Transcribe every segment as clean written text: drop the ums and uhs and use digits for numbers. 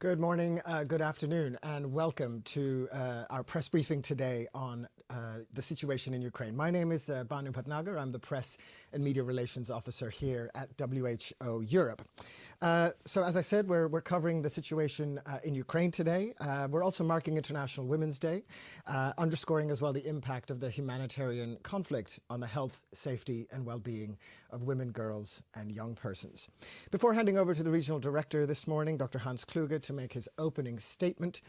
Good morning, good afternoon, and welcome to our press briefing today on the situation in Ukraine. My name is Banu Patnagar. I'm the Press and Media Relations Officer here at WHO Europe. So as I said, we're covering the situation in Ukraine today. We're also marking International Women's Day, underscoring as well the impact of the humanitarian conflict on the health, safety and well-being of women, girls and young persons. Before handing over to the Regional Director this morning, Dr. Hans Kluge, to make his opening statement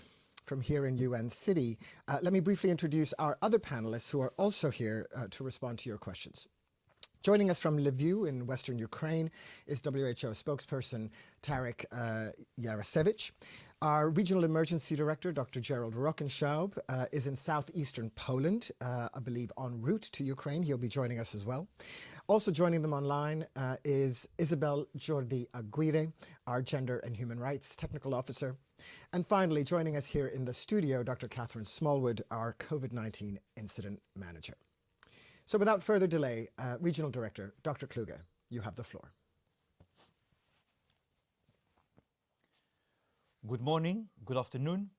from here in UN City, let me briefly introduce our other panelists who are also here to respond to your questions. Joining us from Lviv in Western Ukraine is WHO spokesperson Tarek Yarasevich. Our Regional Emergency Director, Dr. Gerald Rockenschaub, is in southeastern Poland, I believe en route to Ukraine. He'll be joining us as well. Also joining them online is Isabel Jordi Aguirre, our Gender and Human Rights Technical Officer. And finally, joining us here in the studio, Dr. Catherine Smallwood, our COVID-19 Incident Manager. So without further delay, Regional Director, Dr. Kluge, you have the floor. Good morning, good afternoon.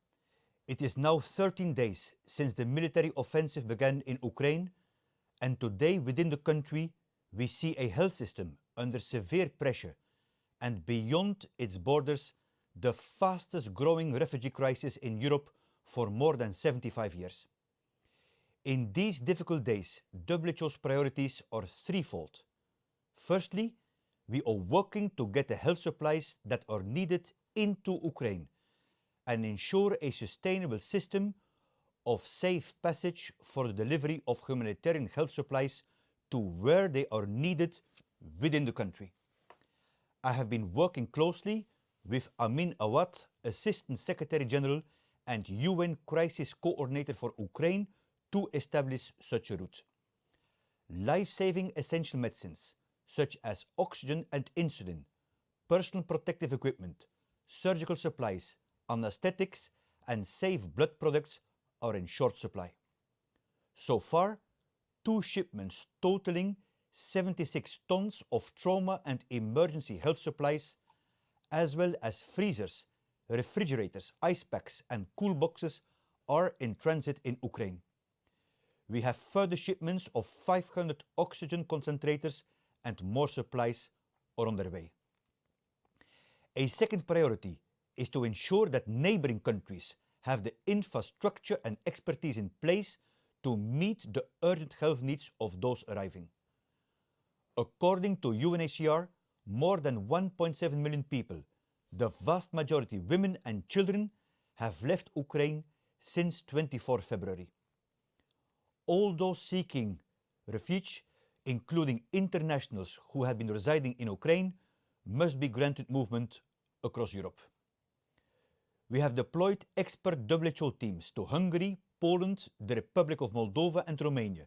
It is now 13 days since the military offensive began in Ukraine, and today within the country we see a health system under severe pressure and beyond its borders the fastest growing refugee crisis in Europe for more than 75 years. In these difficult days, WHO's priorities are threefold. Firstly, we are working to get the health supplies that are needed into Ukraine and ensure a sustainable system of safe passage for the delivery of humanitarian health supplies to where they are needed within the country. I have been working closely with Amin Awad, Assistant Secretary General and UN Crisis Coordinator for Ukraine, to establish such a route. Life-saving essential medicines such as oxygen and insulin, personal protective equipment, surgical supplies, anesthetics and safe blood products are in short supply. So far, 2 shipments totaling 76 tons of trauma and emergency health supplies, as well as freezers, refrigerators, ice packs and cool boxes are in transit in Ukraine. We have further shipments of 500 oxygen concentrators and more supplies are on their way. A second priority is to ensure that neighboring countries have the infrastructure and expertise in place to meet the urgent health needs of those arriving. According to UNHCR, more than 1.7 million people, the vast majority women and children, have left Ukraine since 24 February. All those seeking refuge, including internationals who have been residing in Ukraine, must be granted movement across Europe. We have deployed expert WHO teams to Hungary, Poland, the Republic of Moldova and Romania,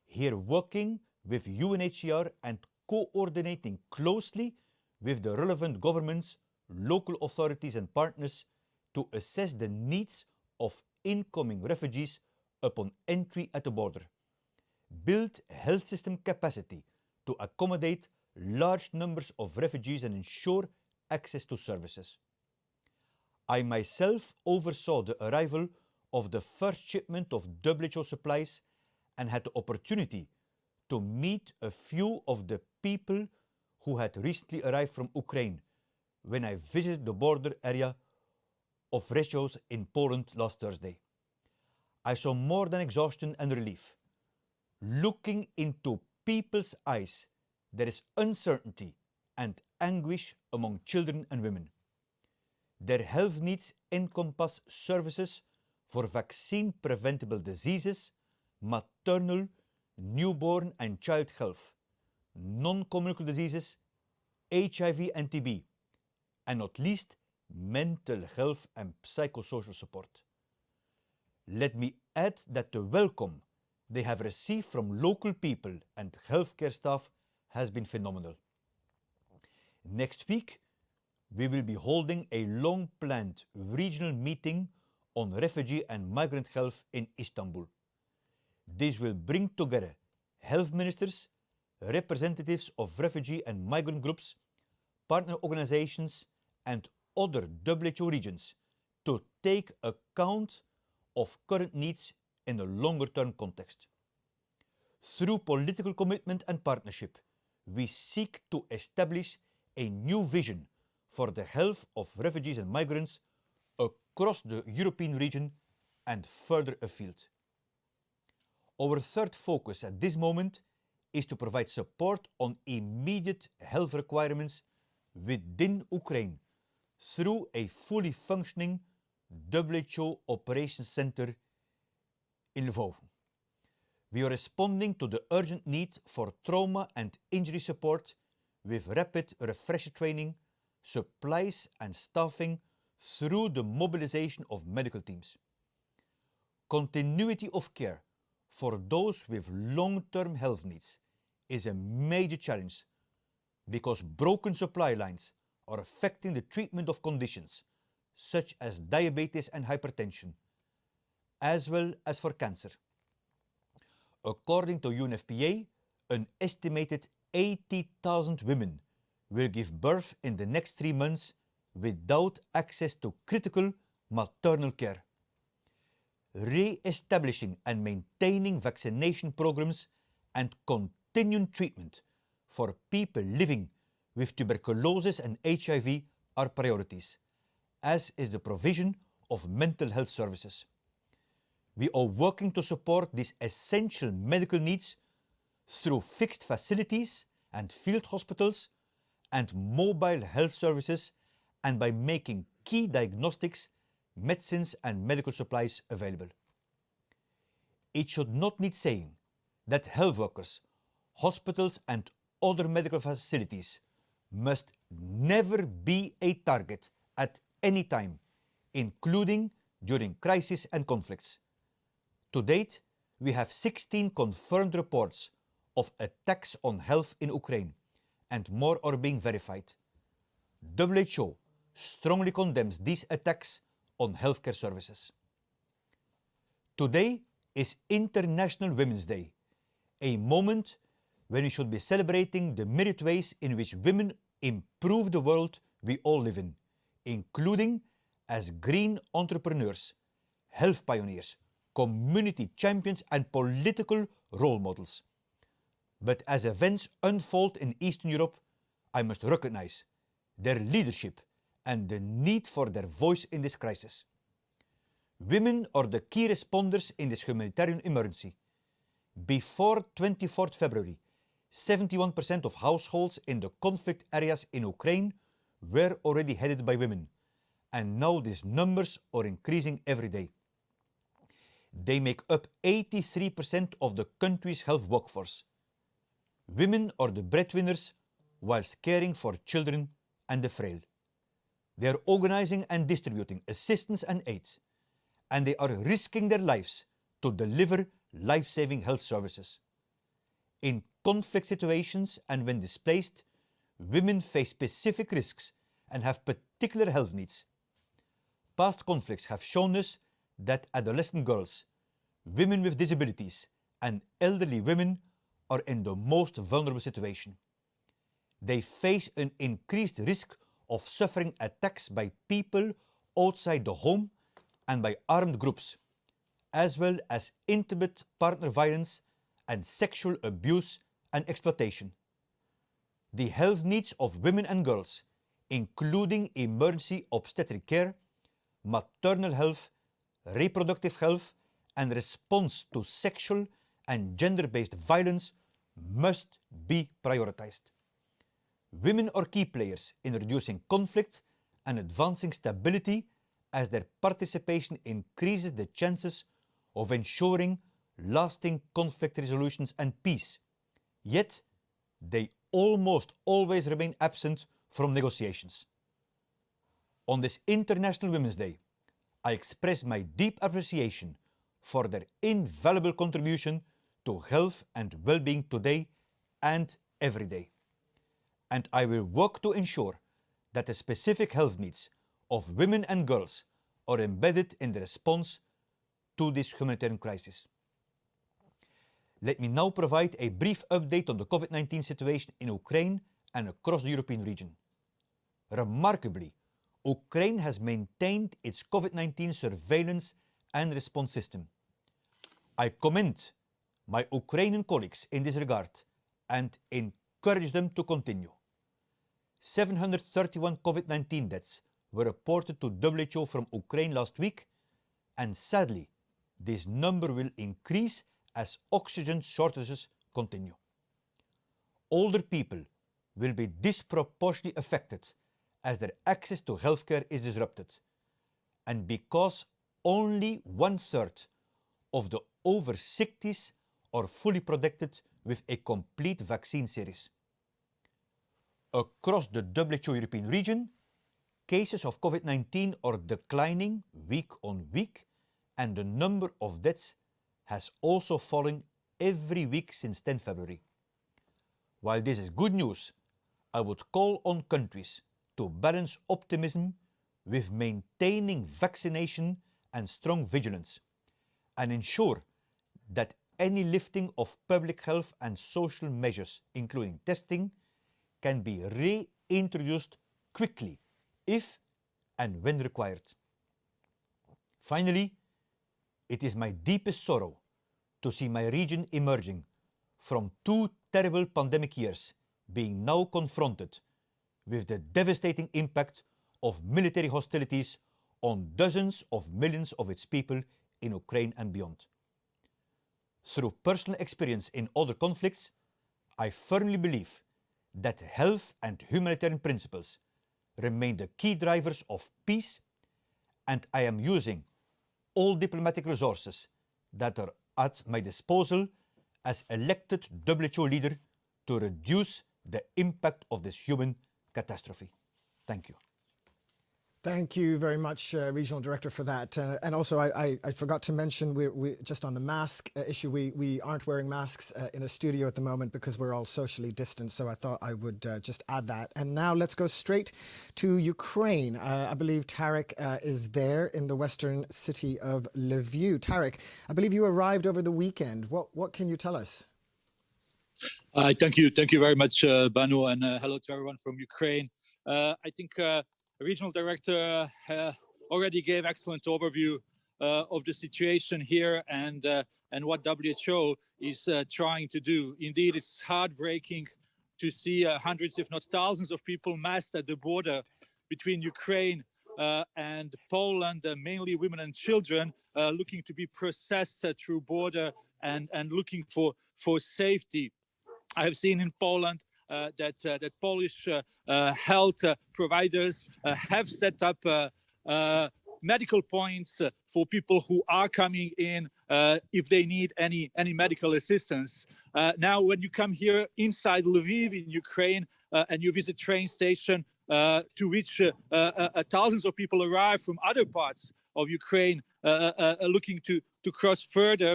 here working with UNHCR and coordinating closely with the relevant governments, local authorities and partners to assess the needs of incoming refugees upon entry at the border, build health system capacity to accommodate large numbers of refugees and ensure access to services. I myself oversaw the arrival of the first shipment of WHO supplies and had the opportunity to meet a few of the people who had recently arrived from Ukraine when I visited the border area of Refugee in Poland last Thursday. I saw more than exhaustion and relief. Looking into people's eyes, there is uncertainty and anguish among children and women. Their health needs encompass services for vaccine-preventable diseases, maternal, newborn and child health, non-communicable diseases, HIV and TB, and not least mental health and psychosocial support. Let me add that the welcome they have received from local people and healthcare staff has been phenomenal. Next week, we will be holding a long-planned regional meeting on refugee and migrant health in Istanbul. This will bring together health ministers, representatives of refugee and migrant groups, partner organizations, and other WHO regions to take account of current needs in a longer-term context. Through political commitment and partnership, we seek to establish a new vision for the health of refugees and migrants across the European region and further afield. Our third focus at this moment is to provide support on immediate health requirements within Ukraine through a fully functioning WHO Operations Center in Lvov. We are responding to the urgent need for trauma and injury support with rapid refresher training, supplies and staffing through the mobilization of medical teams. Continuity of care for those with long-term health needs is a major challenge because broken supply lines are affecting the treatment of conditions such as diabetes and hypertension, as well as for cancer. According to UNFPA, an estimated 80,000 women will give birth in the next 3 months without access to critical maternal care. Re-establishing and maintaining vaccination programs and continuing treatment for people living with tuberculosis and HIV are priorities, as is the provision of mental health services. We are working to support these essential medical needs through fixed facilities and field hospitals and mobile health services and by making key diagnostics, medicines and medical supplies available. It should not need saying that health workers, hospitals and other medical facilities must never be a target at any time, including during crises and conflicts. To date, we have 16 confirmed reports of attacks on health in Ukraine, and more are being verified. WHO strongly condemns these attacks on healthcare services. Today is International Women's Day, a moment when we should be celebrating the myriad ways in which women improve the world we all live in, including as green entrepreneurs, health pioneers, community champions and political role models. But as events unfold in Eastern Europe, I must recognize their leadership and the need for their voice in this crisis. Women are the key responders in this humanitarian emergency. Before 24th February, 71% of households in the conflict areas in Ukraine were already headed by women, and now these numbers are increasing every day. They make up 83% of the country's health workforce. Women are the breadwinners whilst caring for children and the frail. They are organizing and distributing assistance and aid, and they are risking their lives to deliver life-saving health services. In conflict situations and when displaced, women face specific risks and have particular health needs. Past conflicts have shown us that adolescent girls, women with disabilities, and elderly women are in the most vulnerable situation. They face an increased risk of suffering attacks by people outside the home and by armed groups, as well as intimate partner violence and sexual abuse and exploitation. The health needs of women and girls, including emergency obstetric care, maternal health, reproductive health, and response to sexual and gender-based violence must be prioritized. Women are key players in reducing conflict and advancing stability as their participation increases the chances of ensuring lasting conflict resolutions and peace. Yet, they almost always remain absent from negotiations. On this International Women's Day, I express my deep appreciation for their invaluable contribution to health and well-being today and every day. And I will work to ensure that the specific health needs of women and girls are embedded in the response to this humanitarian crisis. Let me now provide a brief update on the COVID-19 situation in Ukraine and across the European region. Remarkably, Ukraine has maintained its COVID-19 surveillance and response system. I commend my Ukrainian colleagues in this regard and encourage them to continue. 731 COVID-19 deaths were reported to WHO from Ukraine last week, and sadly, this number will increase as oxygen shortages continue. Older people will be disproportionately affected as their access to healthcare is disrupted, and because only 1/3 of the over 60s are fully protected with a complete vaccine series. Across the WHO European region, cases of COVID-19 are declining week on week, and the number of deaths has also fallen every week since 10 February. While this is good news, I would call on countries to balance optimism with maintaining vaccination and strong vigilance, and ensure that any lifting of public health and social measures, including testing, can be reintroduced quickly if and when required. Finally, it is my deepest sorrow to see my region emerging from 2 terrible pandemic years, being now confronted with the devastating impact of military hostilities on dozens of millions of its people in Ukraine and beyond. Through personal experience in other conflicts, I firmly believe that health and humanitarian principles remain the key drivers of peace, and I am using all diplomatic resources that are at my disposal as elected WHO leader to reduce the impact of this human catastrophe. Thank you. Thank you very much, Regional Director, for that. And also, I forgot to mention, we just on the mask issue, we aren't wearing masks in the studio at the moment because we're all socially distanced. So I thought I would just add that. And now let's go straight to Ukraine. I believe Tarek is there in the western city of Lviv. Tarek, I believe you arrived over the weekend. What can you tell us? Thank you very much, Banu, and hello to everyone from Ukraine. I think Regional Director already gave excellent overview of the situation here and what WHO is trying to do. Indeed, it's heartbreaking to see hundreds, if not thousands, of people massed at the border between Ukraine and Poland, mainly women and children, looking to be processed through border and looking for safety. I have seen in Poland that Polish health providers have set up medical points for people who are coming in if they need any medical assistance. Now, when you come here inside Lviv in Ukraine and you visit train station to which thousands of people arrive from other parts of Ukraine looking to cross further,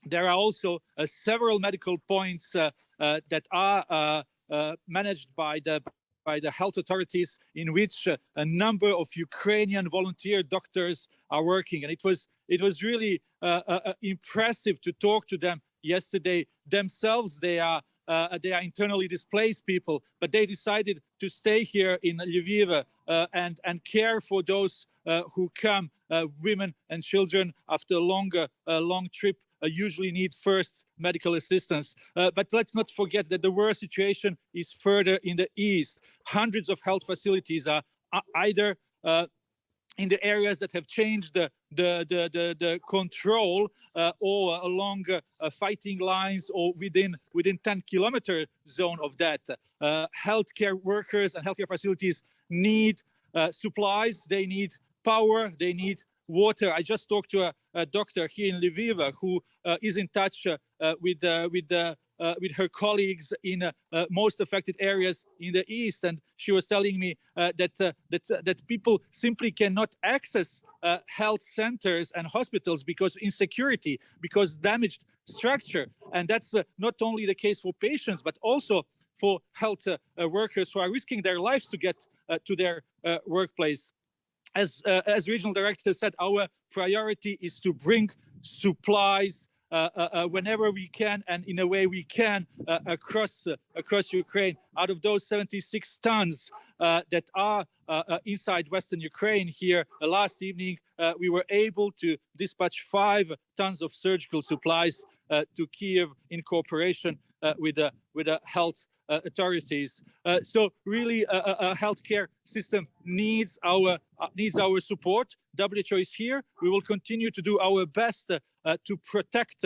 there are also several medical points that are managed by the health authorities, in which a number of Ukrainian volunteer doctors are working, and it was really impressive to talk to them yesterday. Themselves, they are internally displaced people, but they decided to stay here in Lviv and care for those who come, women and children, after a long trip. Usually need first medical assistance. But let's not forget that the worst situation is further in the east. Hundreds of health facilities are either in the areas that have changed the control or along fighting lines or within 10-kilometer zone of that. Healthcare workers and healthcare facilities need supplies, they need power, they need water. I just talked to a doctor here in Lviv who is in touch with her colleagues in most affected areas in the east, and she was telling me that people simply cannot access health centers and hospitals because insecurity, because damaged structure, and that's not only the case for patients but also for health workers who are risking their lives to get to their workplace. As Regional Director said, our priority is to bring supplies whenever we can and in a way we can across Ukraine. Out of those 76 tons that are inside Western Ukraine here last evening, we were able to dispatch 5 tons of surgical supplies to Kiev in cooperation with the health authorities. So really, a healthcare system needs our support. WHO is here. We will continue to do our best to protect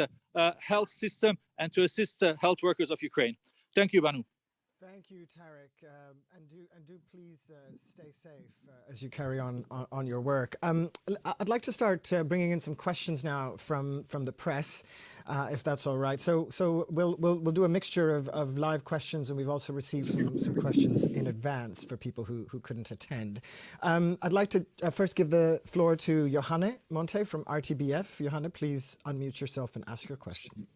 health system and to assist health workers of Ukraine. Thank you, Banu. Thank you, Tarek, and do please stay safe as you carry on your work. I'd like to start bringing in some questions now from the press, if that's all right. So we'll do a mixture of live questions, and we've also received some questions in advance for people who couldn't attend. I'd like to first give the floor to Johanne Monte from RTBF. Johanne, please unmute yourself and ask your question.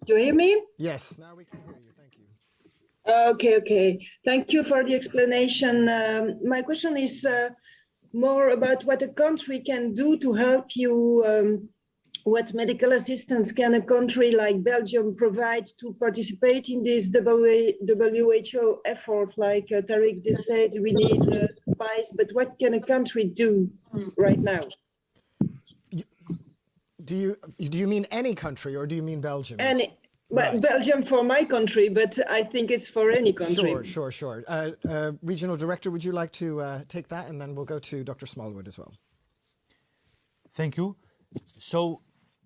Do you hear me? Yes, now we can hear you. Thank you. Okay. Thank you for the explanation. My question is more about what a country can do to help you. What medical assistance can a country like Belgium provide to participate in this WHO effort? Like Tarek just said, we need supplies, but what can a country do right now? Do you mean any country, or do you mean Belgium? Any. Well, Right. Belgium for my country, but I think it's for any country. Sure. Regional Director, would you like to take that? And then we'll go to Dr. Smallwood as well. Thank you. So,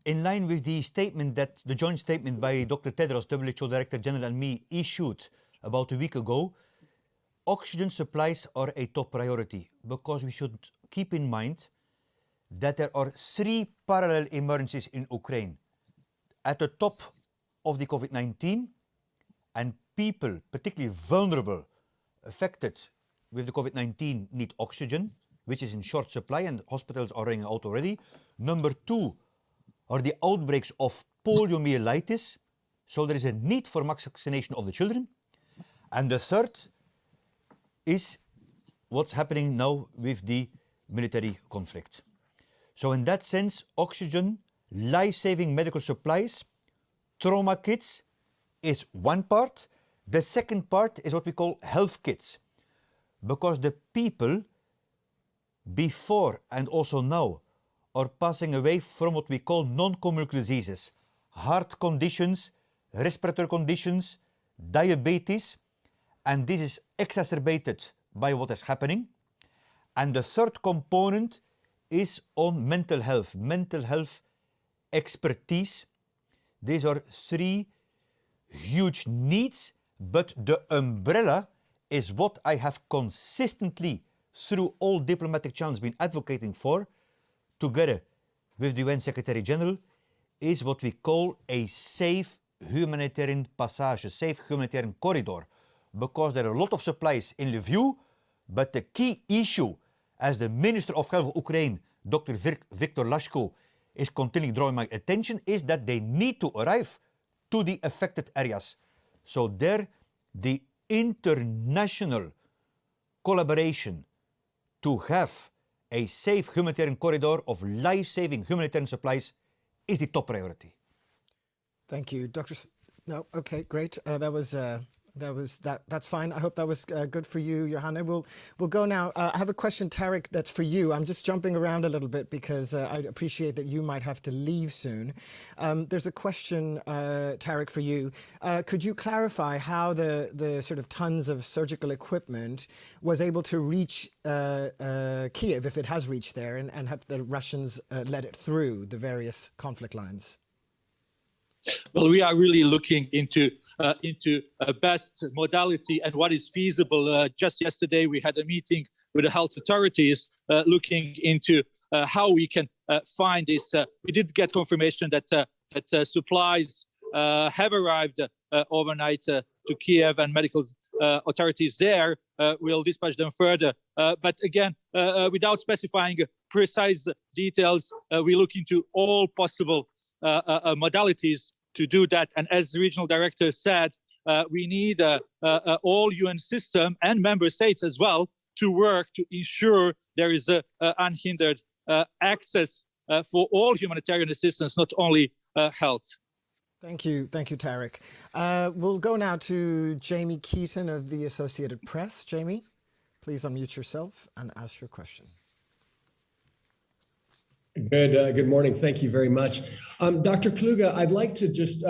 in line with the statement the joint statement by Dr. Tedros, WHO Director General, and me issued about a week ago, oxygen supplies are a top priority, because we should keep in mind that there are 3 parallel emergencies in Ukraine. At the top of the COVID-19, and people, particularly vulnerable, affected with the COVID-19, need oxygen, which is in short supply, and hospitals are running out already. Number 2 are the outbreaks of poliomyelitis, so there is a need for mass vaccination of the children. And the third is what's happening now with the military conflict. So in that sense, oxygen, life-saving medical supplies, trauma kits is one part. The second part is what we call health kits, because the people before and also now are passing away from what we call non-communicable diseases, heart conditions, respiratory conditions, diabetes, and this is exacerbated by what is happening. And the third component is on mental health expertise. These are 3 huge needs, but the umbrella is what I have consistently through all diplomatic channels been advocating for, together with the UN Secretary General, is what we call a safe humanitarian passage, a safe humanitarian corridor, because there are a lot of supplies in Lviv, but the key issue, as the Minister of Health of Ukraine, Dr. Viktor Lashko, is continually drawing my attention, is that they need to arrive to the affected areas. So there, the international collaboration to have a safe humanitarian corridor of life-saving humanitarian supplies is the top priority. Thank you, Dr. No, okay, great. That's fine. I hope that was good for you, Johanna. We'll go now. I have a question, Tarek, that's for you. I'm just jumping around a little bit because I appreciate that you might have to leave soon. There's a question, Tarek, for you. Could you clarify how the sort of tons of surgical equipment was able to reach Kiev, if it has reached there, and have the Russians let it through the various conflict lines? Well, we are really looking into best modality and what is feasible. Just yesterday, we had a meeting with the health authorities looking into how we can find this. We did get confirmation that supplies have arrived overnight to Kiev, and medical authorities there will dispatch them further. But again, without specifying precise details, we look into all possible modalities to do that. And as the regional director said, we need all UN system and member states as well to work to ensure there is unhindered access for all humanitarian assistance, not only health. Thank you, Tarek. We'll go now to Jamie Keaton of the Associated Press. Jamie, please unmute yourself and ask your question. Good morning. Thank you very much. Dr. Kluge, I'd like to just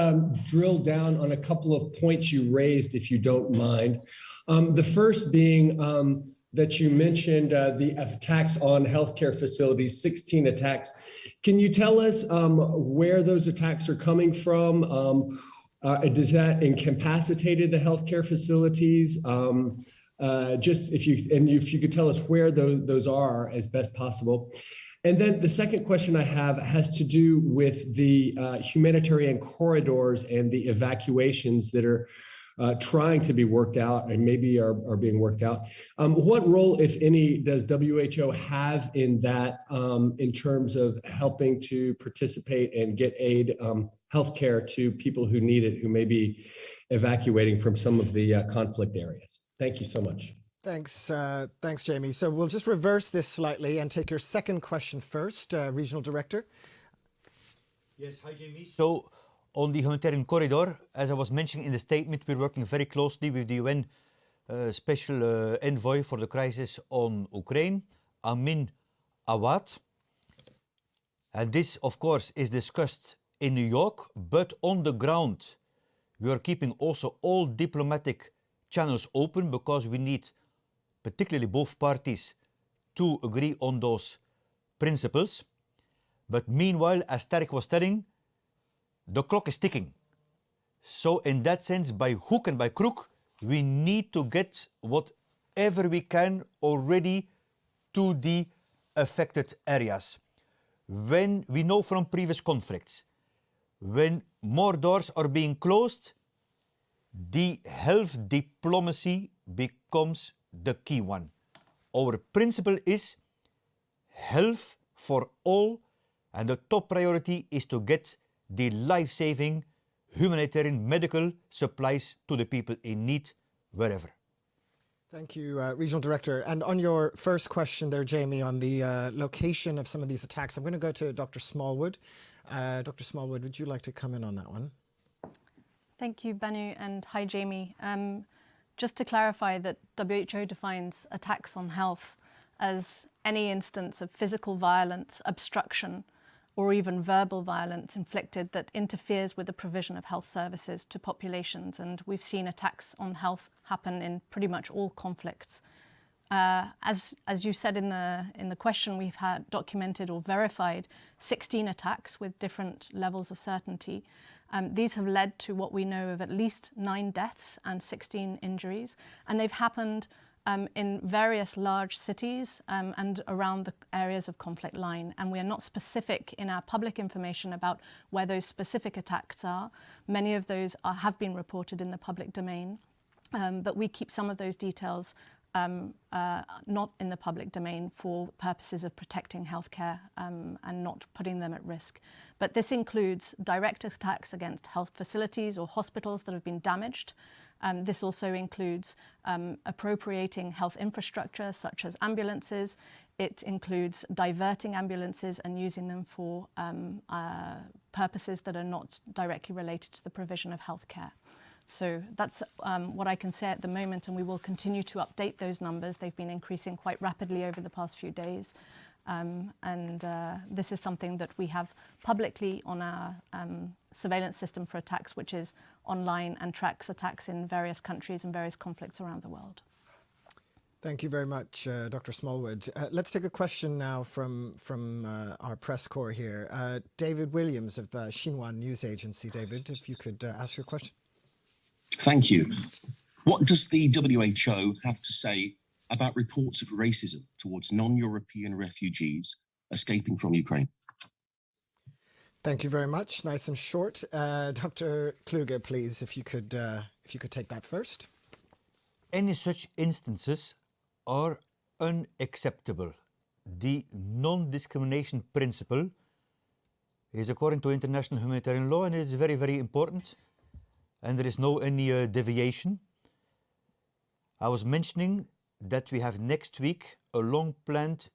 drill down on a couple of points you raised, if you don't mind. The first being that you mentioned the attacks on healthcare facilities, 16 attacks. Can you tell us where those attacks are coming from? Does that incapacitated the healthcare facilities? Just if you could tell us where those are as best possible. And then the second question I have has to do with the humanitarian corridors and the evacuations that are trying to be worked out and maybe are being worked out. What role, if any, does WHO have in that in terms of helping to participate and get aid, healthcare to people who need it, who may be evacuating from some of the conflict areas? Thank you so much. Thanks, Jamie. So we'll just reverse this slightly and take your second question first, Regional Director. Yes, hi, Jamie. So on the humanitarian corridor, as I was mentioning in the statement, we're working very closely with the UN Special Envoy for the crisis on Ukraine, Amin Awad. And this, of course, is discussed in New York, but on the ground, we are keeping also all diplomatic channels open because we need particularly both parties to agree on those principles. But meanwhile, as Tarek was telling, the clock is ticking. So in that sense, by hook and by crook, we need to get whatever we can already to the affected areas. When we know from previous conflicts, when more doors are being closed, the health diplomacy becomes the key one. Our principle is health for all, and the top priority is to get the life-saving humanitarian medical supplies to the people in need wherever. Thank you, Regional Director. And on your first question there, Jamie, on the location of some of these attacks, I'm going to go to Dr. Smallwood. Dr. Smallwood, would you like to come in on that one? Thank you, Banu, and hi, Jamie. Just to clarify that WHO defines attacks on health as any instance of physical violence, obstruction, or even verbal violence inflicted that interferes with the provision of health services to populations. And we've seen attacks on health happen in pretty much all conflicts. As you said in the question, we've had documented or verified 16 attacks with different levels of certainty. These have led to what we know of at least 9 deaths and 16 injuries, and they've happened in various large cities and around the areas of conflict line. And we are not specific in our public information about where those specific attacks are. Many of those have been reported in the public domain, but we keep some of those details not in the public domain for purposes of protecting healthcare and not putting them at risk. But this includes direct attacks against health facilities or hospitals that have been damaged. This also includes appropriating health infrastructure such as ambulances. It includes diverting ambulances and using them for purposes that are not directly related to the provision of healthcare. So that's what I can say at the moment, and we will continue to update those numbers. They've been increasing quite rapidly over the past few days. This is something that we have publicly on our surveillance system for attacks, which is online and tracks attacks in various countries and various conflicts around the world. Thank you very much, Dr. Smallwood. Let's take a question now from our press corps here. David Williams of Xinhua News Agency. David, if you could ask your question. Thank you. What does the WHO have to say about reports of racism towards non-European refugees escaping from Ukraine? Thank you very much. Nice and short. Dr. Kluge, please, if you could take that first. Any such instances are unacceptable. The non-discrimination principle is according to international humanitarian law, and it's very, very important. and there is no any deviation. I was mentioning that we have next week a long-planned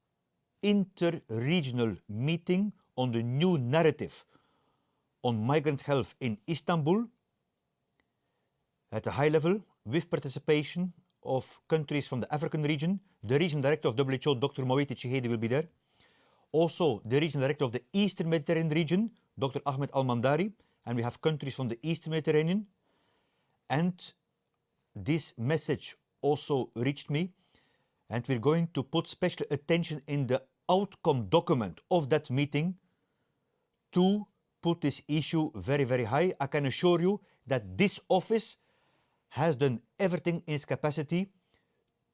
inter-regional meeting on the new narrative on migrant health in Istanbul at a high level with participation of countries from the African region. The regional director of WHO, Dr. Maweti Chihedi, will be there. Also, the regional director of the Eastern Mediterranean region, Dr. Ahmed Al-Mandari, and we have countries from the Eastern Mediterranean. And this message also reached me, and we're going to put special attention in the outcome document of that meeting to put this issue very, very high. I can assure you that this office has done everything in its capacity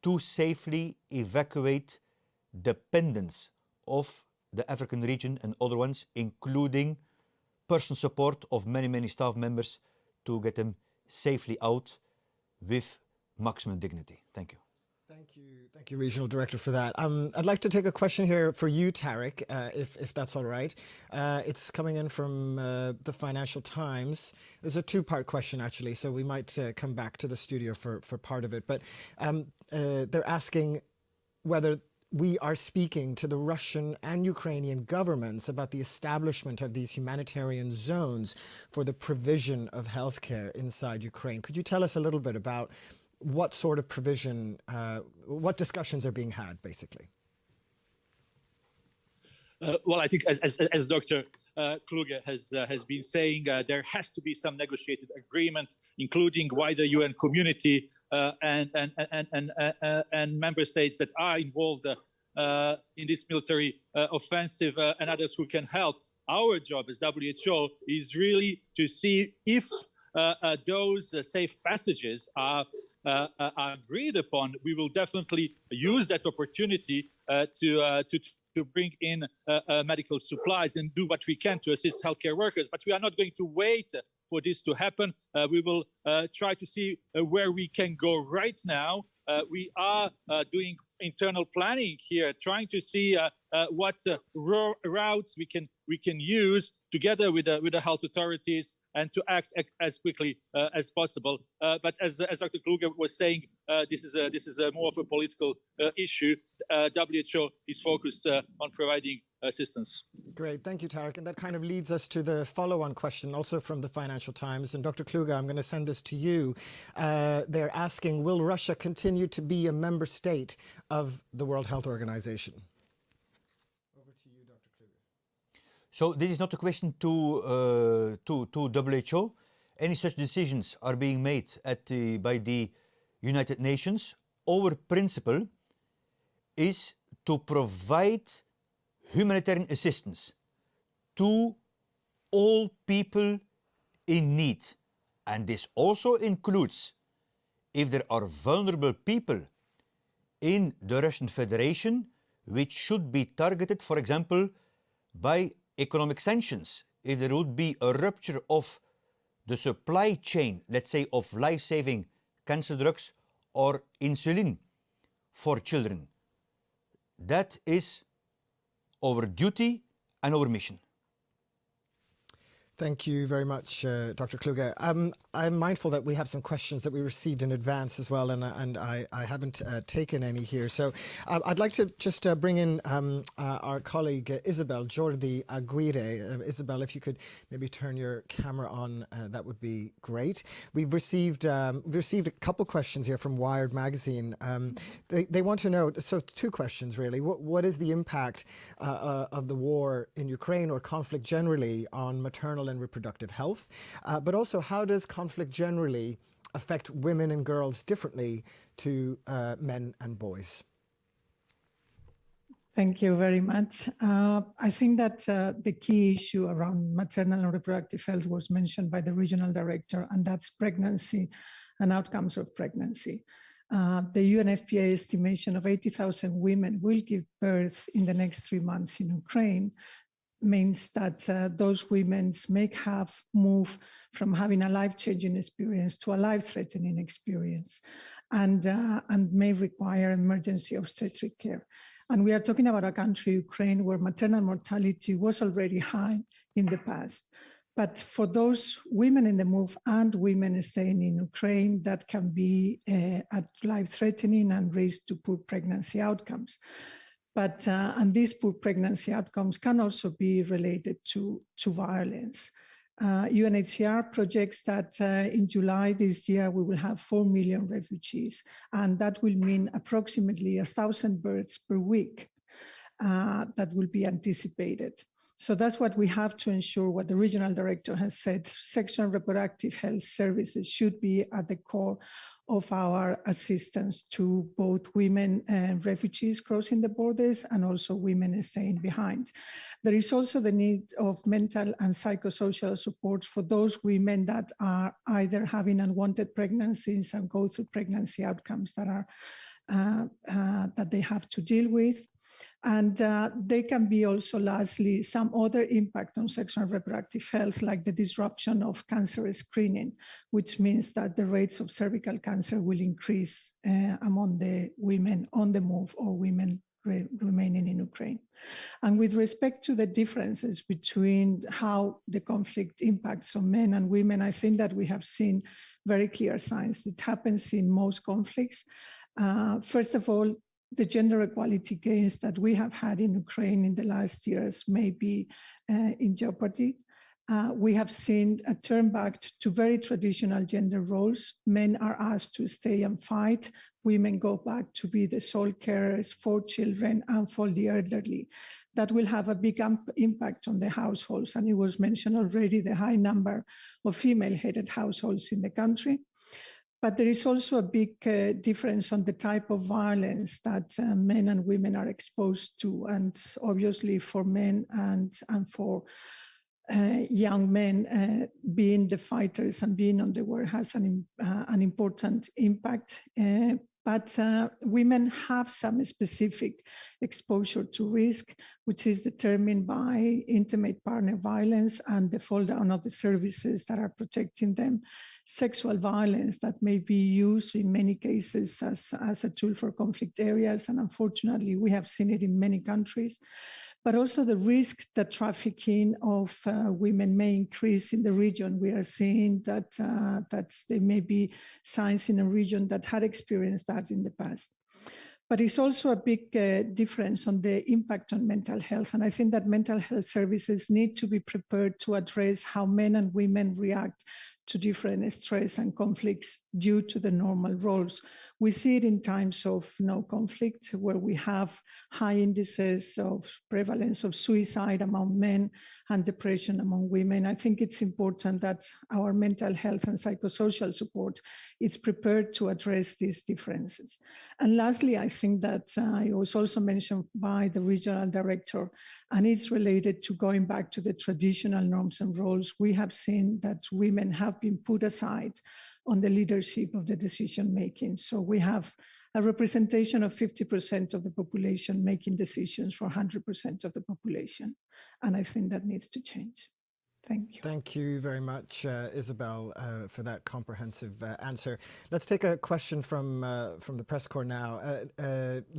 to safely evacuate dependents of the African region and other ones, including personal support of many, many staff members to get them safely out with maximum dignity. Thank you. Thank you, Regional Director, for that. I'd like to take a question here for you, Tariq, if that's all right. It's coming in from the Financial Times. It's a two-part question, actually, so we might come back to the studio for part of it. But they're asking whether we are speaking to the Russian and Ukrainian governments about the establishment of these humanitarian zones for the provision of healthcare inside Ukraine. Could you tell us a little bit about what sort of provision, what discussions are being had, basically? Well, I think as Dr. Kluge has been saying, there has to be some negotiated agreement, including wider UN community and member states that are involved in this military offensive and others who can help. Our job as WHO is really to see if those safe passages are agreed upon. We will definitely use that opportunity to bring in medical supplies and do what we can to assist healthcare workers. But we are not going to wait for this to happen. We will try to see where we can go right now. We are doing internal planning here, trying to see what routes we can use together with the health authorities and to act as quickly as possible. But as Dr. Kluge was saying, this is more of a political issue. WHO is focused on providing assistance. Great, thank you, Tariq. And that kind of leads us to the follow-on question, also from the Financial Times. And Dr. Kluge, I'm going to send this to you. They're asking, will Russia continue to be a member state of the World Health Organization? Over to you, Dr. Kluge. So this is not a question to WHO. Any such decisions are being made by the United Nations. Our principle is to provide humanitarian assistance to all people in need. And this also includes if there are vulnerable people in the Russian Federation which should be targeted, for example, by economic sanctions. If there would be a rupture of the supply chain, let's say, of life-saving cancer drugs or insulin for children. That is our duty and our mission. Thank you very much, Dr. Kluge. I'm mindful that we have some questions that we received in advance as well, and I haven't taken any here. So I'd like to just bring in our colleague Isabel Jordi Aguirre. Isabel, if you could maybe turn your camera on, that would be great. We've received a couple questions here from Wired Magazine. They want to know, so two questions really. What is the impact of the war in Ukraine or conflict generally on maternal and reproductive health, but also how does conflict generally affect women and girls differently to men and boys? Thank you very much. I think that the key issue around maternal and reproductive health was mentioned by the regional director, and that's pregnancy and outcomes of pregnancy. The UNFPA estimation of 80,000 women will give birth in the next 3 months in Ukraine means that those women may have moved from having a life-changing experience to a life-threatening experience and may require emergency obstetric care. And we are talking about a country, Ukraine, where maternal mortality was already high in the past. But for those women in the move and women staying in Ukraine, that can be life-threatening and risk to poor pregnancy outcomes. But and these poor pregnancy outcomes can also be related to violence. UNHCR projects that in July this year, we will have 4 million refugees, and that will mean approximately 1,000 births per week that will be anticipated. So that's what we have to ensure. What the regional director has said, sexual and reproductive health services should be at the core of our assistance to both women and refugees crossing the borders and also women staying behind. There is also the need of mental and psychosocial support for those women that are either having unwanted pregnancies and go through pregnancy outcomes that are that they have to deal with. And they can be also lastly some other impact on sexual and reproductive health, like the disruption of cancer screening, which means that the rates of cervical cancer will increase among the women on the move or women remaining in Ukraine. And with respect to the differences between how the conflict impacts on men and women, I think that we have seen very clear signs. It happens in most conflicts. First of all, the gender equality gains that we have had in Ukraine in the last years may be in jeopardy. We have seen a turn back to very traditional gender roles. Men are asked to stay and fight. Women go back to be the sole carers for children and for the elderly. That will have a big impact on the households. And it was mentioned already, the high number of female-headed households in the country. But there is also a big difference on the type of violence that men and women are exposed to. And obviously for men and for young men, being the fighters and being on the war has an important impact. But women have some specific exposure to risk, which is determined by intimate partner violence and the fall down of the services that are protecting them, sexual violence that may be used in many cases as a tool for conflict areas. And unfortunately, we have seen it in many countries. But also the risk that trafficking of women may increase in the region. We are seeing that there may be signs in a region that had experienced that in the past. But it's also a big difference on the impact on mental health. And I think that mental health services need to be prepared to address how men and women react to different stress and conflicts due to the normal roles. We see it in times of no conflict, where we have high indices of prevalence of suicide among men and depression among women. I think it's important that our mental health and psychosocial support is prepared to address these differences. And lastly, I think that it was also mentioned by the regional director, and it's related to going back to the traditional norms and roles. We have seen that women have been put aside on the leadership of the decision making. So we have a representation of 50% of the population making decisions for 100% of the population. And I think that needs to change. Thank you. Thank you very much, Isabel, for that comprehensive answer. Let's take a question from the press corps now.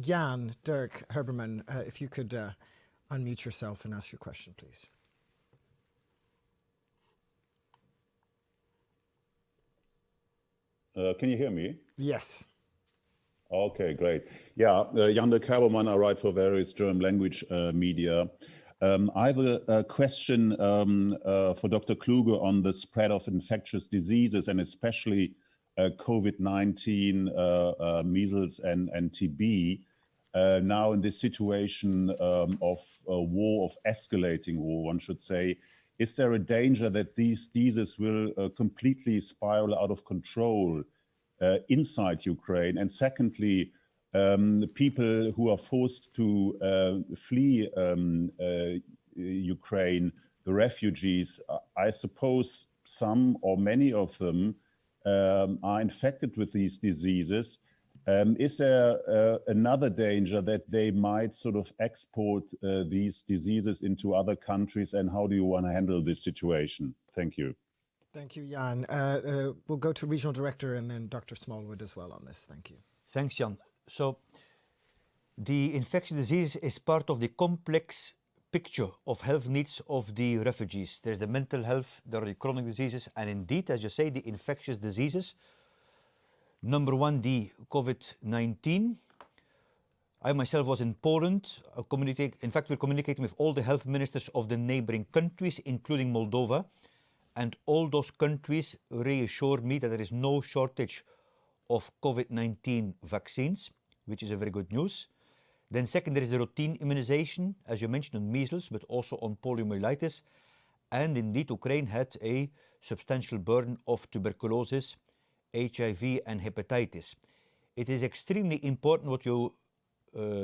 Jan Dirk Herberman, if you could unmute yourself and ask your question, please. Can you hear me? Yes. Okay, great. Yeah, Jan de Kerberman, I write for various German language media. I have a question for Dr. Kluge on the spread of infectious diseases and especially COVID-19, measles and TB. Now in this situation of war, of escalating war, one should say, is there a danger that these diseases will completely spiral out of control inside Ukraine? And secondly, people who are forced to flee Ukraine, the refugees, I suppose some or many of them are infected with these diseases. Is there another danger that they might sort of export these diseases into other countries, and how do you want to handle this situation? Thank you. Thank you, Jan. We'll go to Regional Director and then Dr. Smallwood as well on this. Thank you. Thanks, Jan. So the infectious disease is part of the complex picture of health needs of the refugees. There's the mental health, there are the chronic diseases, and indeed, as you say, the infectious diseases. Number one, the COVID-19. I myself was in Poland. In fact, we're communicating with all the health ministers of the neighboring countries, including Moldova. And all those countries reassured me that there is no shortage of COVID-19 vaccines, which is a very good news. Then second, there is the routine immunization, as you mentioned, on measles, but also on poliomyelitis. And indeed, Ukraine had a substantial burden of tuberculosis, HIV and hepatitis. It is extremely important what you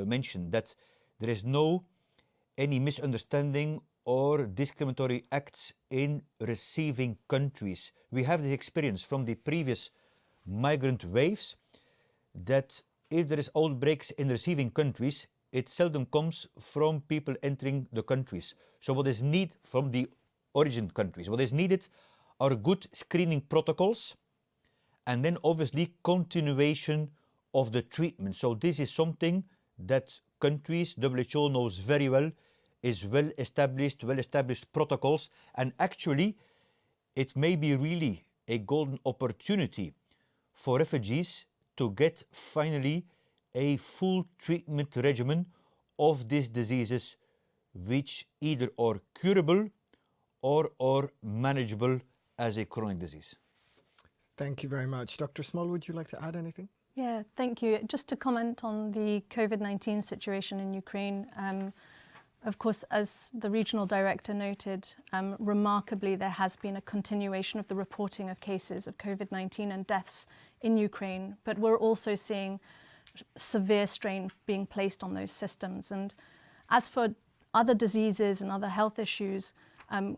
mentioned, that there is no any misunderstanding or discriminatory acts in receiving countries. We have this experience from the previous migrant waves that if there is outbreaks in receiving countries, it seldom comes from people entering the countries. So what is needed from the origin countries, what is needed are good screening protocols and then obviously continuation of the treatment. So this is something that countries, WHO knows very well, is well-established protocols, and actually it may be really a golden opportunity for refugees to get finally a full treatment regimen of these diseases which either are curable or are manageable as a chronic disease. Thank you very much. Dr. Small, would you like to add anything? Yeah, thank you. Just to comment on the COVID-19 situation in Ukraine, of course, as the regional director noted, remarkably, there has been a continuation of the reporting of cases of COVID-19 and deaths in Ukraine, but we're also seeing severe strain being placed on those systems. And as for other diseases and other health issues,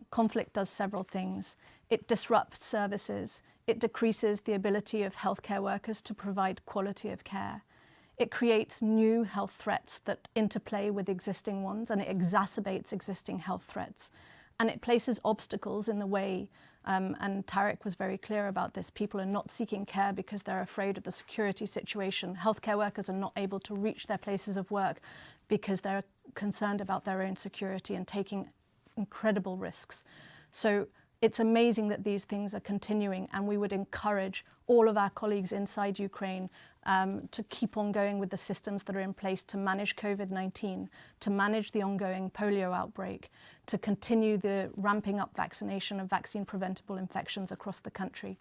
conflict does several things. It disrupts services. It decreases the ability of healthcare workers to provide quality of care. It creates new health threats that interplay with existing ones, and it exacerbates existing health threats. And it places obstacles in the way, and Tarek was very clear about this. People are not seeking care because they're afraid of the security situation. Healthcare workers are not able to reach their places of work because they're concerned about their own security and taking incredible risks. So it's amazing that these things are continuing, and we would encourage all of our colleagues inside Ukraine to keep on going with the systems that are in place to manage COVID-19, to manage the ongoing polio outbreak, to continue the ramping up vaccination of vaccine-preventable infections across the country.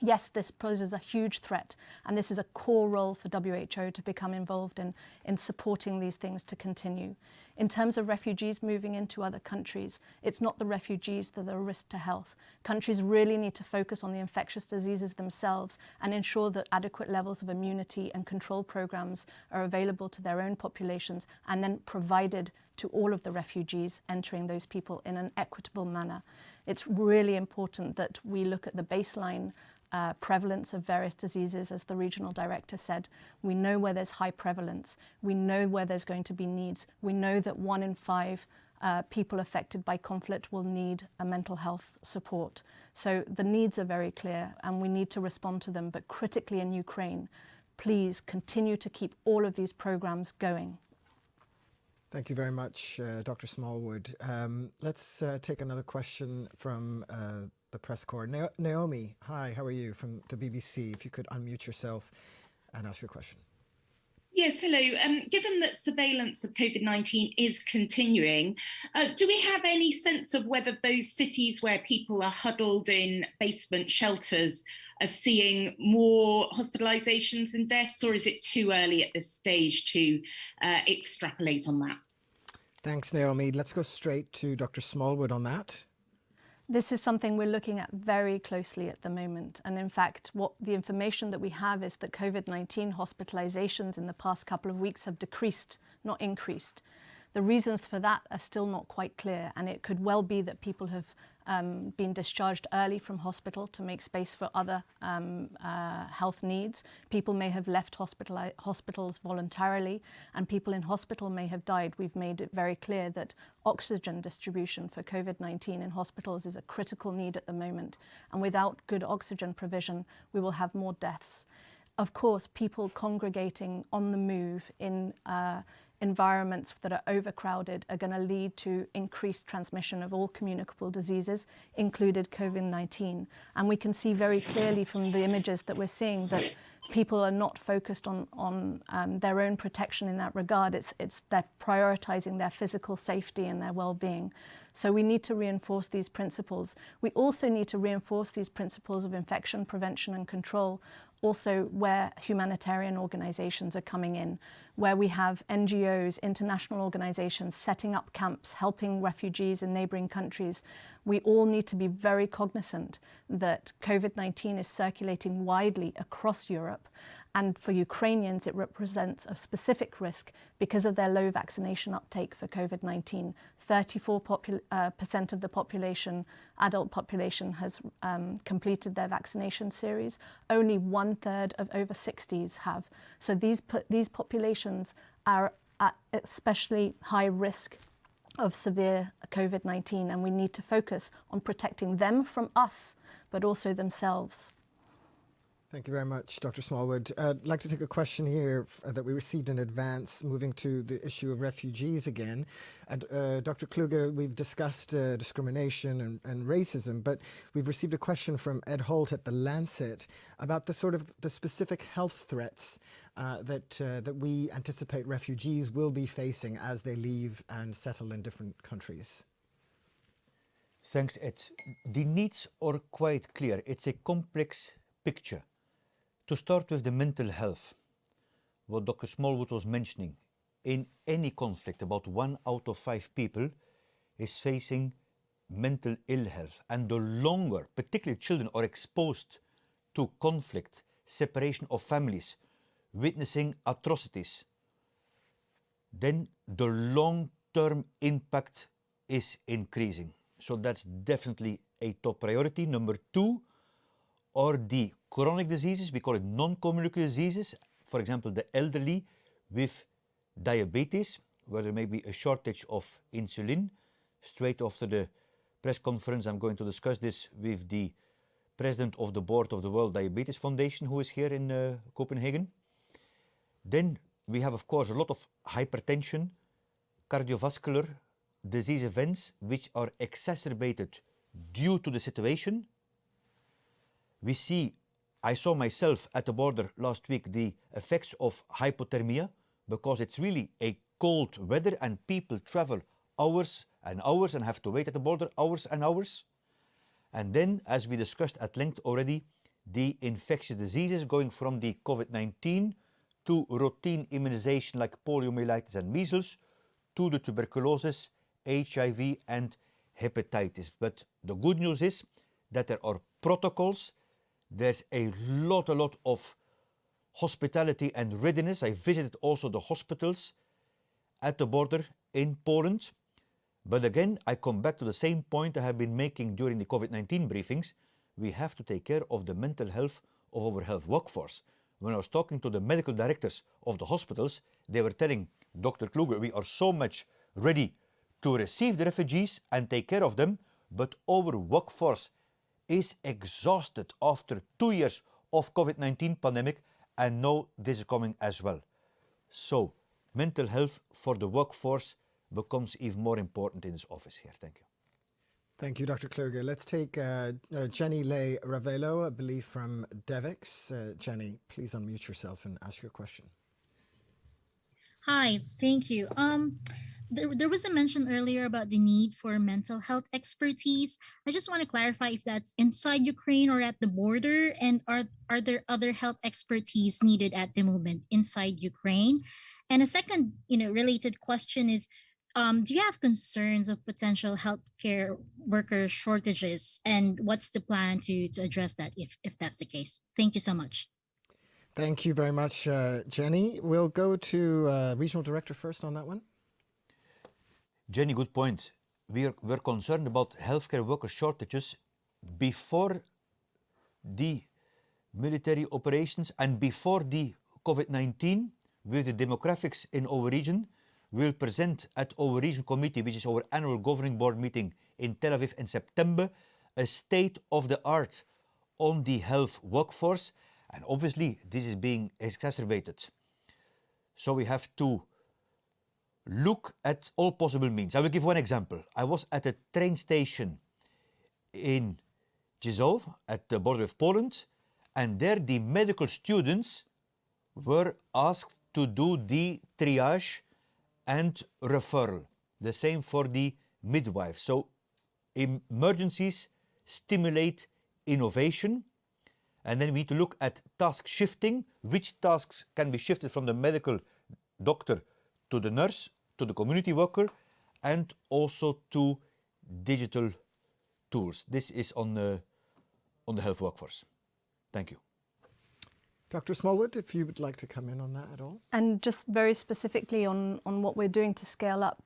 Yes, this poses a huge threat, and this is a core role for WHO to become involved in supporting these things to continue. In terms of refugees moving into other countries, it's not the refugees that are a risk to health. Countries really need to focus on the infectious diseases themselves and ensure that adequate levels of immunity and control programs are available to their own populations and then provided to all of the refugees entering those people in an equitable manner. It's really important that we look at the baseline prevalence of various diseases, as the regional director said. We know where there's high prevalence. We know where there's going to be needs. We know that 1 in 5 people affected by conflict will need a mental health support. So the needs are very clear and we need to respond to them. But critically in Ukraine, please continue to keep all of these programs going. Thank you very much, Dr. Smallwood. Let's take another question from the press corps. Naomi, hi, how are you, from the BBC? If you could unmute yourself and ask your question. Yes, hello. Given that surveillance of COVID-19 is continuing, do we have any sense of whether those cities where people are huddled in basement shelters are seeing more hospitalizations and deaths, or is it too early at this stage to extrapolate on that? Thanks, Naomi. Let's go straight to Dr. Smallwood on that. This is something we're looking at very closely at the moment. And in fact, what the information that we have is that COVID-19 hospitalizations in the past couple of weeks have decreased, not increased. The reasons for that are still not quite clear, and it could well be that people have been discharged early from hospital to make space for other health needs. People may have left hospitals voluntarily, and people in hospital may have died. We've made it very clear that oxygen distribution for COVID-19 in hospitals is a critical need at the moment, and without good oxygen provision, we will have more deaths. Of course, people congregating on the move in environments that are overcrowded are going to lead to increased transmission of all communicable diseases, included COVID-19. And we can see very clearly from the images that we're seeing that people are not focused on their own protection in that regard. It's they're prioritizing their physical safety and their well-being. So we need to reinforce these principles. We also need to reinforce these principles of infection prevention and control, also where humanitarian organizations are coming in, where we have NGOs, international organizations setting up camps, helping refugees in neighboring countries. We all need to be very cognizant that COVID-19 is circulating widely across Europe. And for Ukrainians, it represents a specific risk because of their low vaccination uptake for COVID-19. 34% of the population, adult population, has completed their vaccination series. Only 1/3 of over 60s have. So these populations are at especially high risk of severe COVID-19, and we need to focus on protecting them from us, but also themselves. Thank you very much, Dr. Smallwood. I'd like to take a question here that we received in advance, moving to the issue of refugees again. Dr. Kluge, we've discussed discrimination and racism, but we've received a question from Ed Holt at The Lancet about the specific health threats that we anticipate refugees will be facing as they leave and settle in different countries. Thanks, Ed. The needs are quite clear. It's a complex picture. To start with the mental health, what Dr. Smallwood was mentioning, in any conflict, about 1 out of 5 people is facing mental ill health. And the longer, particularly children, are exposed to conflict, separation of families, witnessing atrocities, then the long-term impact is increasing. So that's definitely a top priority. Number 2 are the chronic diseases. We call it non-communicable diseases. For example, the elderly with diabetes, where there may be a shortage of insulin. Straight after the press conference, I'm going to discuss this with the president of the board of the World Diabetes Foundation, who is here in Copenhagen. Then we have, of course, a lot of hypertension, cardiovascular disease events, which are exacerbated due to the situation. I saw myself at the border last week the effects of hypothermia, because it's really a cold weather and people travel hours and hours and have to wait at the border hours and hours. And then, as we discussed at length already, the infectious diseases going from the COVID-19 to routine immunization like poliomyelitis and measles, to the tuberculosis, HIV and hepatitis. But the good news is that there are protocols. There's a lot of hospitality and readiness. I visited also the hospitals at the border in Poland. But again, I come back to the same point I have been making during the COVID-19 briefings. We have to take care of the mental health of our health workforce. When I was talking to the medical directors of the hospitals, they were telling Dr. Kluge, we are so much ready to receive the refugees and take care of them, but our workforce is exhausted after 2 years of COVID-19 pandemic, and now this is coming as well. So mental health for the workforce becomes even more important in this office here. Thank you. Thank you, Dr. Kluge. Let's take Jenny Leigh Ravello, I believe from Devix. Jenny, please unmute yourself and ask your question. Hi, thank you. There was a mention earlier about the need for mental health expertise. I just want to clarify if that's inside Ukraine or at the border, and are there other health expertise needed at the moment inside Ukraine? And a second, related question is, do you have concerns of potential healthcare worker shortages, and what's the plan to address that if that's the case? Thank you so much. Thank you very much, Jenny. We'll go to Regional Director first on that one. Jenny, good point. We're concerned about healthcare worker shortages before the military operations and before the COVID-19. With the demographics in our region, we'll present at our region committee, which is our annual governing board meeting in Tel Aviv in September, a state of the art on the health workforce. And obviously, this is being exacerbated. So we have to look at all possible means. I will give one example. I was at a train station in Rzeszów at the border of Poland, and there the medical students were asked to do the triage and referral. The same for the midwife. So emergencies stimulate innovation, and then we need to look at task shifting. Which tasks can be shifted from the medical doctor to the nurse, to the community worker, and also to digital tools. This is on the health workforce. Thank you. Dr. Smallwood, if you would like to come in on that at all. And just very specifically on what we're doing to scale up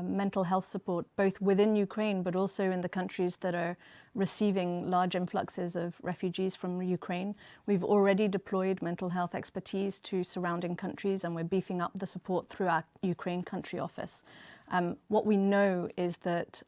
mental health support, both within Ukraine, but also in the countries that are receiving large influxes of refugees from Ukraine. We've already deployed mental health expertise to surrounding countries, and we're beefing up the support through our Ukraine country office. What we know is that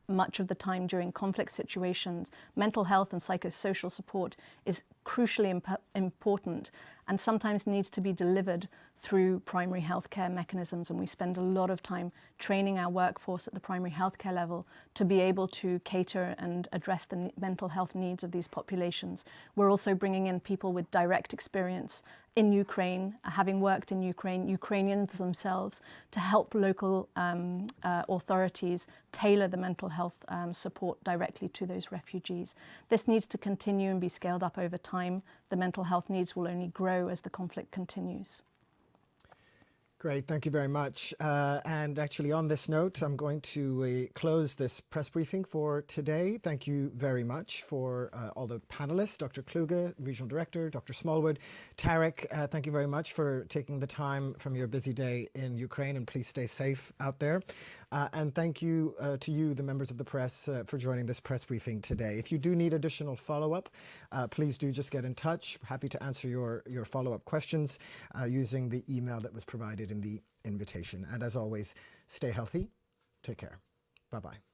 much of the time during conflict situations, mental health and psychosocial support is crucially important and sometimes needs to be delivered through primary healthcare mechanisms. And we spend a lot of time training our workforce at the primary healthcare level to be able to cater and address the mental health needs of these populations. We're also bringing in people with direct experience in Ukraine, having worked in Ukraine, Ukrainians themselves, to help local authorities tailor the mental health support directly to those refugees. This needs to continue and be scaled up over time. The mental health needs will only grow as the conflict continues. Great, thank you very much. And actually on this note, I'm going to close this press briefing for today. Thank you very much for all the panelists, Dr. Kluge, Regional Director, Dr. Smallwood, Tarek, thank you very much for taking the time from your busy day in Ukraine, and please stay safe out there. And thank you to you, the members of the press, for joining this press briefing today. If you do need additional follow-up, please do just get in touch. Happy to answer your follow-up questions using the email that was provided in the invitation. And as always, stay healthy. Take care. Bye-bye.